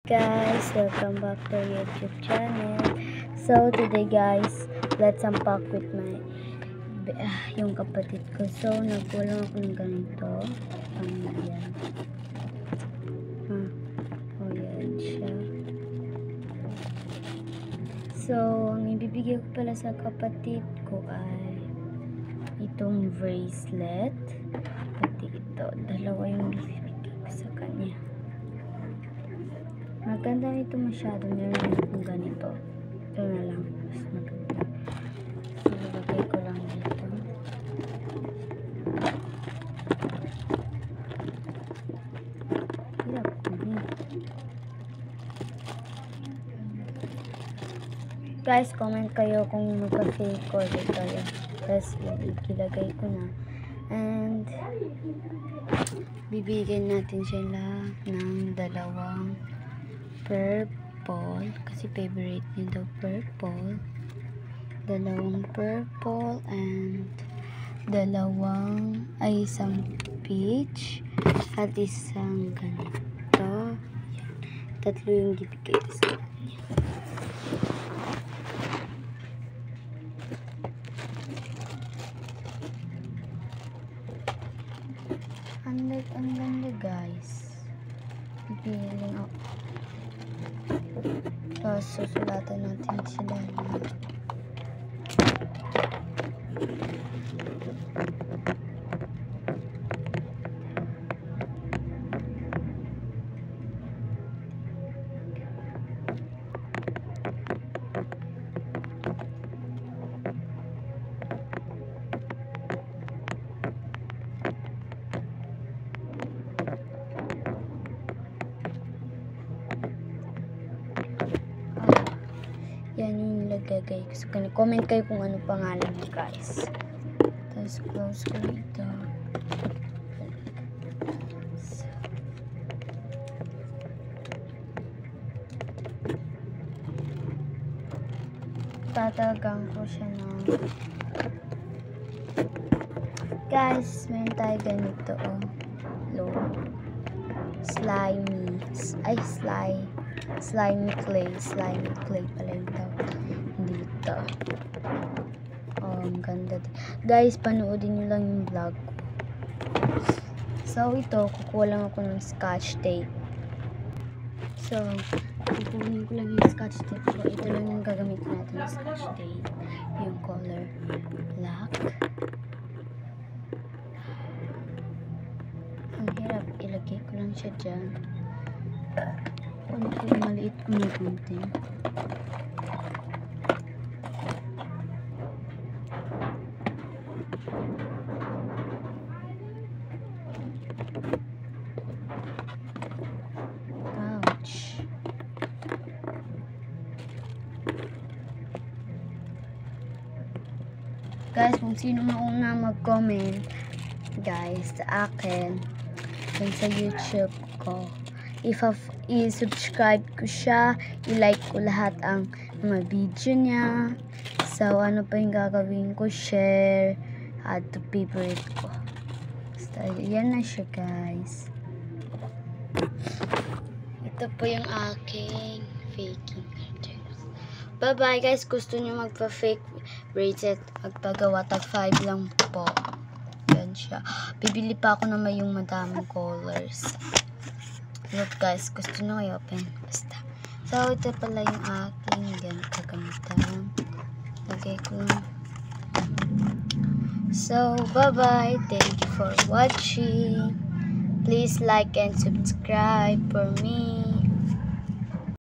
Guys, welcome back to our YouTube channel. So today guys, let's unpack with my yung kapatid ko. So nagkulang ako ng ganito. Yan. Yan siya. So ang ibibigay ko pala sa kapatid ko ay itong bracelet. Pati ito, dalawa yung ibibigay ko sa kanya. Maganda ito masyado. Meron akong ganito. Ito na lang. Mas maganda. So, ilagay ko lang dito. Hirap ko din. Guys, comment kayo kung magka-fake ko dito kayo. Tapos, ilagay ko na. And, bibigyan natin sila ng dalawang purple kasi favorite niya daw purple, dalawang purple and isang peach at isang ganito. Tatlo yung bibigay ko sa kanya. Ang ganda guys. Feeling ako. Tapos susulatan natin sila na yan yung nilagay ko sa kanila. Comment kayo kung ano pangalan niyo guys. Tapos close ko ito. So, tatagang ko siya ng guys, meron tayo ganito low slimy clay pala yung tawag dito. Ang ganda guys, panoodin nyo lang yung vlog ko. So ito, kukuha lang ako ng scotch tape. So kukunin ko lang yung scotch tape ko. Ito lang yung gagamitin natin ng scotch tape, yung color black. Ang hirap, ilagay ko lang siya dyan. Maliit ko na konti. Ouch. Guys, kung sino mauna mag-comment guys sa akin sa YouTube ko, i-subscribe ko siya, i-like ko lahat ang mga video niya. So ano pa yung gagawin ko, share, add to favorite ko. Basta yan na siya guys. Ito po yung aking faking carters. Bye bye guys. Gusto nyo magpa-fake bracelet, magpagawa, tag 5 lang po. Yan siya. Bibili pa ako na may yung madaming colors. Look guys, gusto nyo i-open. Basta. So, ito pala yung aking ganito gamitan. Lagay ko lang. So, bye-bye. Thank you for watching. Please like and subscribe for me.